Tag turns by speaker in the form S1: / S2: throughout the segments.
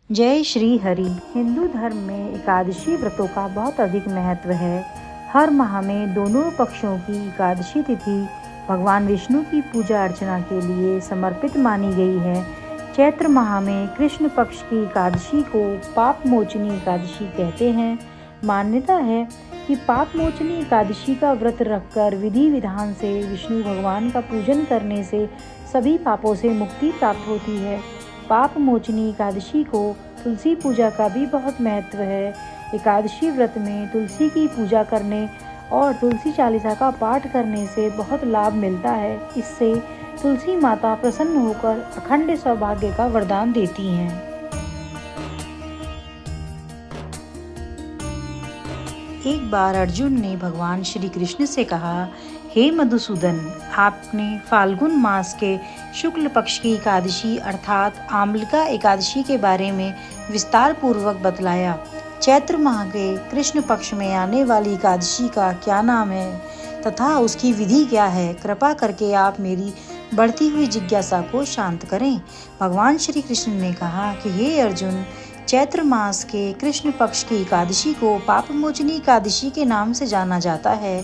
S1: जय श्री हरि। हिंदू धर्म में एकादशी व्रतों का बहुत अधिक महत्व है। हर माह में दोनों पक्षों की एकादशी तिथि भगवान विष्णु की पूजा अर्चना के लिए समर्पित मानी गई है। चैत्र माह में कृष्ण पक्ष की एकादशी को पाप मोचनी एकादशी कहते हैं। मान्यता है कि पाप मोचनी एकादशी का व्रत रखकर विधि विधान से विष्णु भगवान का पूजन करने से सभी पापों से मुक्ति प्राप्त होती है। पाप मोचनी एकादशी को तुलसी पूजा का भी बहुत महत्व है। एकादशी व्रत में तुलसी की पूजा करने और तुलसी चालीसा का पाठ करने से बहुत लाभ मिलता है। इससे तुलसी माता प्रसन्न होकर अखंड सौभाग्य का वरदान देती हैं। एक बार अर्जुन ने भगवान श्री कृष्ण से कहा, हे मधुसूदन, आपने फाल्गुन मास के शुक्ल पक्ष की एकादशी अर्थात आम्लिका एकादशी के बारे में विस्तार पूर्वक बतलाया। चैत्र माह के कृष्ण पक्ष में आने वाली एकादशी का क्या नाम है तथा उसकी विधि क्या है? कृपा करके आप मेरी बढ़ती हुई जिज्ञासा को शांत करें। भगवान श्री कृष्ण ने कहा कि हे अर्जुन, चैत्र मास के कृष्ण पक्ष की एकादशी को पापमोचनी एकादशी के नाम से जाना जाता है।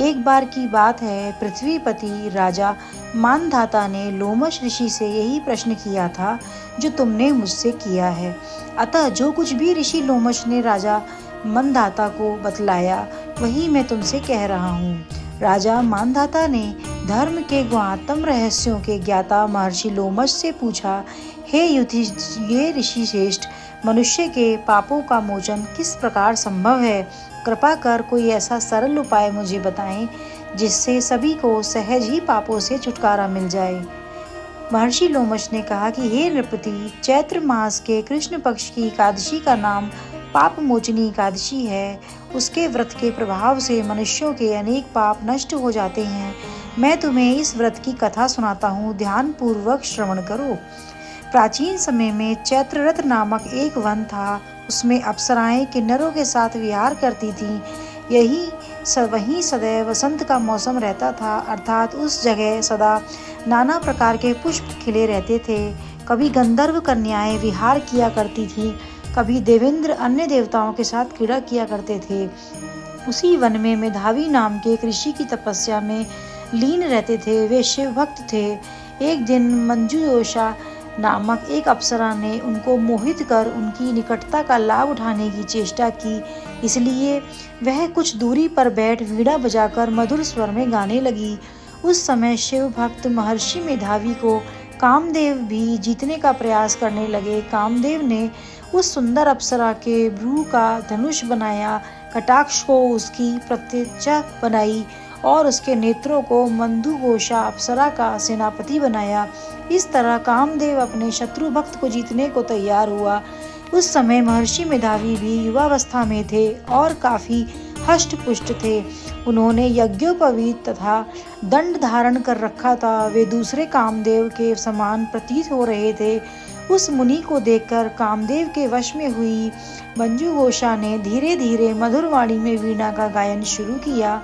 S1: एक बार की बात है, पृथ्वीपति राजा मानधाता ने लोमश ऋषि से यही प्रश्न किया था जो तुमने मुझसे किया है। अतः जो कुछ भी ऋषि लोमश ने राजा मानधाता को बतलाया वही मैं तुमसे कह रहा हूँ। राजा मानधाता ने धर्म के गुणात्म रहस्यों के ज्ञाता महर्षि लोमश से पूछा, हे ये ऋषि श्रेष्ठ, मनुष्य के पापों का मोचन किस प्रकार संभव है? कृपा कर कोई ऐसा सरल उपाय मुझे बताएं जिससे सभी को सहज ही पापों से छुटकारा मिल जाए। महर्षि लोमश ने कहा कि हे नृपति, चैत्र मास के कृष्ण पक्ष की एकादशी का नाम पाप मोचनी एकादशी है। उसके व्रत के प्रभाव से मनुष्यों के अनेक पाप नष्ट हो जाते हैं। मैं तुम्हें इस व्रत की कथा सुनाता हूँ, ध्यान पूर्वक श्रवण करो। प्राचीन समय में चैत्ररथ नामक एक वन था। उसमें अप्सराएं किन्नरों के साथ विहार करती थीं। वहीं सदैव वसंत का मौसम रहता था, अर्थात उस जगह सदा नाना प्रकार के पुष्प खिले रहते थे। कभी गंधर्व कन्याएं विहार किया करती थीं, कभी देवेंद्र अन्य देवताओं के साथ क्रीड़ा किया करते थे। उसी वन में मेधावी नाम के एक ऋषि की तपस्या में लीन रहते थे। वे शिव भक्त थे। एक दिन मंजूयोषा नामक एक अप्सरा ने उनको मोहित कर उनकी निकटता का लाभ उठाने की चेष्टा की। इसलिए वह कुछ दूरी पर बैठ वीणा बजाकर मधुर स्वर में गाने लगी। उस समय शिव भक्त महर्षि मेधावी को कामदेव भी जीतने का प्रयास करने लगे। कामदेव ने उस सुंदर अप्सरा के भ्रू का धनुष बनाया, कटाक्ष को उसकी प्रत्यक्षा बनाई और उसके नेत्रों को मंदुघोषा अप्सरा का सेनापति बनाया। इस तरह कामदेव अपने शत्रु भक्त को जीतने को तैयार हुआ। उस समय महर्षि मेधावी भी युवावस्था में थे और काफी हष्ट पुष्ट थे। उन्होंने यज्ञोपवीत तथा दंड धारण कर रखा था। वे दूसरे कामदेव के समान प्रतीत हो रहे थे। उस मुनि को देखकर कामदेव के वश में हुई मंजूघोषा ने धीरे धीरे मधुर वाणी में वीणा का गायन शुरू किया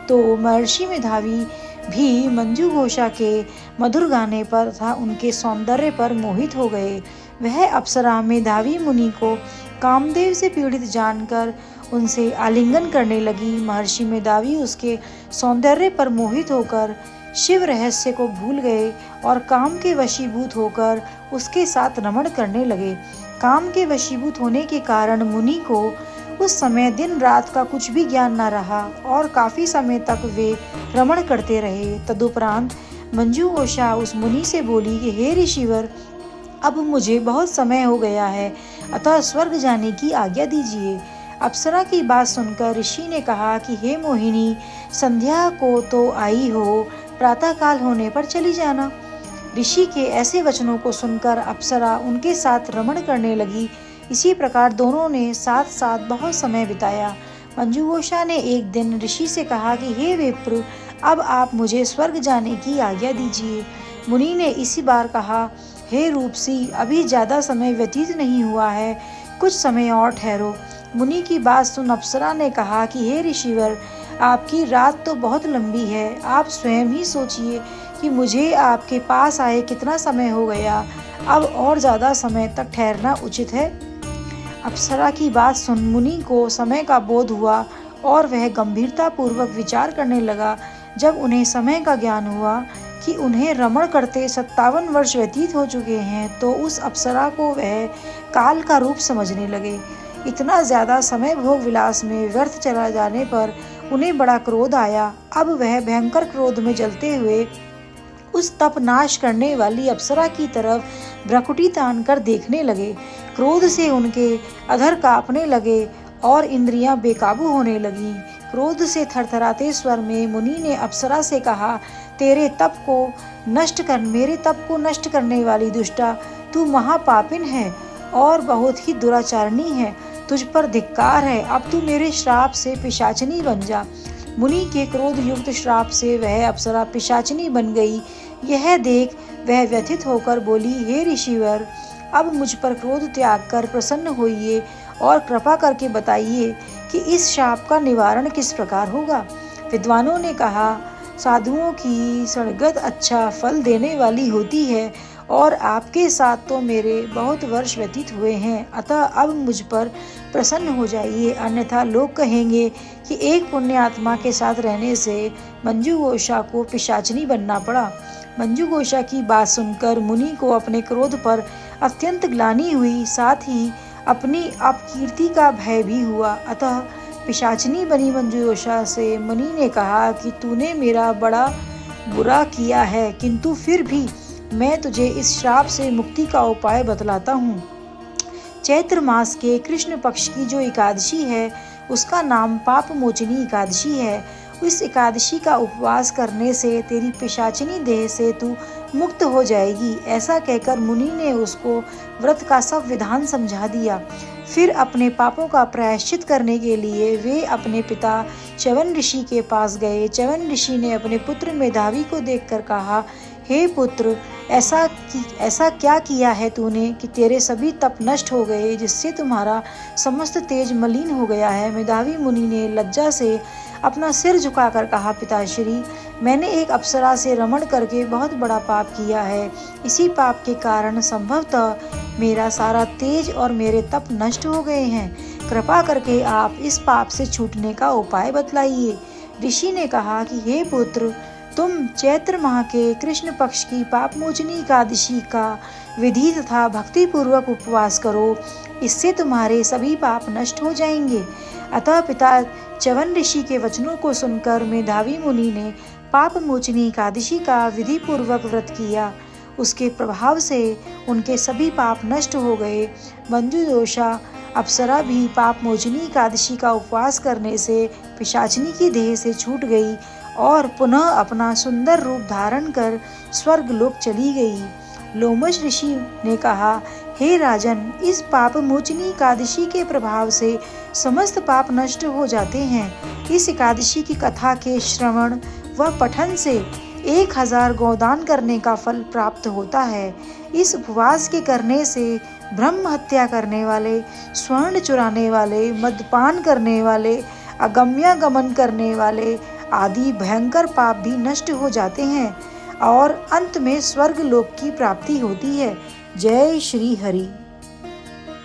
S1: तो महर्षि मेधावी भी मंजूघोषा के मधुर गाने पर तथा उनके सौंदर्य पर मोहित हो गए। वह अप्सरा मेधावी मुनि को कामदेव से पीड़ित जानकर उनसे आलिंगन करने लगी। महर्षि मेधावी उसके सौंदर्य पर मोहित होकर शिव रहस्य को भूल गए और काम के वशीभूत होकर उसके साथ रमण करने लगे। काम के वशीभूत होने के कारण मुनि को उस समय दिन रात का कुछ भी ज्ञान न रहा और काफी समय तक वे रमण करते रहे। तदुपरांत मंजूघोषा उस मुनि से बोली कि हे ऋषिवर, अब मुझे बहुत समय हो गया है, अतः स्वर्ग जाने की आज्ञा दीजिए। अप्सरा की बात सुनकर ऋषि ने कहा कि हे मोहिनी, संध्या को तो आई हो, प्रातःकाल होने पर चली जाना। ऋषि के ऐसे वचनों को सुनकर अप्सरा उनके साथ रमण करने लगी। इसी प्रकार दोनों ने साथ साथ बहुत समय बिताया। मंजूघोषा ने एक दिन ऋषि से कहा कि हे विप्र, अब आप मुझे स्वर्ग जाने की आज्ञा दीजिए। मुनि ने इसी बार कहा, हे रूपसी, अभी ज्यादा समय व्यतीत नहीं हुआ है, कुछ समय और ठहरो। मुनि की बात सुन अप्सरा ने कहा कि हे ऋषिवर, आपकी रात तो बहुत लंबी है। आप स्वयं ही सोचिए कि मुझे आपके पास आए कितना समय हो गया। अब और ज़्यादा समय तक ठहरना उचित है। अप्सरा की बात सुन मुनि को समय का बोध हुआ और वह गंभीरता पूर्वक विचार करने लगा। जब उन्हें समय का ज्ञान हुआ कि उन्हें रमण करते 57 वर्ष व्यतीत हो चुके हैं, तो उस अप्सरा को वह काल का रूप समझने लगे। इतना ज़्यादा समय भोग विलास में व्यर्थ चला जाने पर उन्हें बड़ा क्रोध आया। अब वह भयंकर क्रोध में जलते हुए उस तप नाश करने वाली अप्सरा की तरफ भ्रकुटी तान कर देखने लगे। क्रोध से उनके अधर कांपने लगे और इंद्रियां बेकाबू होने लगीं। क्रोध से थरथराते स्वर में मुनि ने अप्सरा से कहा, मेरे तप को नष्ट करने वाली दुष्टा, तू महापापिन है और बहुत ही दुराचारणी है। तुझ पर धिक्कार है। अब तू मेरे श्राप से पिशाचिनी बन जा। मुनि के क्रोध युक्त श्राप से वह अप्सरा पिशाचिनी बन गई। यह देख वह व्यथित होकर बोली, हे ऋषिवर, अब मुझ पर क्रोध त्याग कर प्रसन्न होइए और कृपा करके बताइए कि इस शाप का निवारण किस प्रकार होगा। विद्वानों ने कहा, साधुओं की सड़गत अच्छा फल देने वाली होती है और आपके साथ तो मेरे बहुत वर्ष व्यतीत हुए हैं, अतः अब मुझ पर प्रसन्न हो जाइए, अन्यथा लोग कहेंगे कि एक पुण्य आत्मा के साथ रहने से मंजू घोषा को पिशाचिनी बनना पड़ा। मंजू घोषा की बात सुनकर मुनि को अपने क्रोध पर अत्यंत ग्लानि हुई, साथ ही अपनी अपकीर्ति का भय भी हुआ। अतः पिशाचिनी बनी मंजू घोषा से मुनि ने कहा कि तूने मेरा बड़ा बुरा किया है, किंतु फिर भी मैं तुझे इस श्राप से मुक्ति का उपाय बतलाता हूँ। चैत्र मास के कृष्ण पक्ष की जो एकादशी है उसका नाम पाप मोचनी एकादशी है। इस एकादशी का उपवास करने से तेरी पिशाचिनी देह से तू मुक्त हो जाएगी। ऐसा कहकर मुनि ने उसको व्रत का सब विधान समझा दिया। फिर अपने पापों का प्रायश्चित करने के लिए वे अपने पिता च्यवन ऋषि के पास गए। च्यवन ऋषि ने अपने पुत्र मेधावी को देखकर कहा, हे पुत्र, ऐसा क्या किया है तूने कि तेरे सभी तप नष्ट हो गए, जिससे तुम्हारा समस्त तेज मलिन हो गया है। मेधावी मुनि ने लज्जा से अपना सिर झुकाकर कहा, पिताश्री, मैंने एक अप्सरा से रमण करके बहुत बड़ा पाप किया है। इसी पाप के कारण संभवतः मेरा सारा तेज और मेरे तप नष्ट हो गए हैं। कृपा करके आप इस पाप से छूटने का उपाय बतलाइए। ऋषि ने कहा कि हे पुत्र, तुम चैत्र माह के कृष्ण पक्ष की पापमोचनी एकादशी का विधि तथा भक्ति पूर्वक उपवास करो, इससे तुम्हारे सभी पाप नष्ट हो जाएंगे। अतः पिता च्यवन ऋषि के वचनों को सुनकर मेधावी मुनि ने पापमोचनी एकादशी का विधि पूर्वक व्रत किया। उसके प्रभाव से उनके सभी पाप नष्ट हो गए। मंजू घोषा अप्सरा भी पापमोचनी एकादशी का उपवास करने से पिशाचिनी की देह से छूट गई और पुनः अपना सुंदर रूप धारण कर स्वर्ग लोक चली गई। लोमश ऋषि ने कहा, हे राजन, इस पाप मोचनी एकादशी के प्रभाव से समस्त पाप नष्ट हो जाते हैं। इस एकादशी की कथा के श्रवण व पठन से 1000 गोदान करने का फल प्राप्त होता है। इस उपवास के करने से ब्रह्म हत्या करने वाले, स्वर्ण चुराने वाले, मद्यपान करने वाले, अगम्यागमन करने वाले आदि भयंकर पाप भी नष्ट हो जाते हैं और अंत में स्वर्ग लोक की प्राप्ति होती है। जय श्री हरि।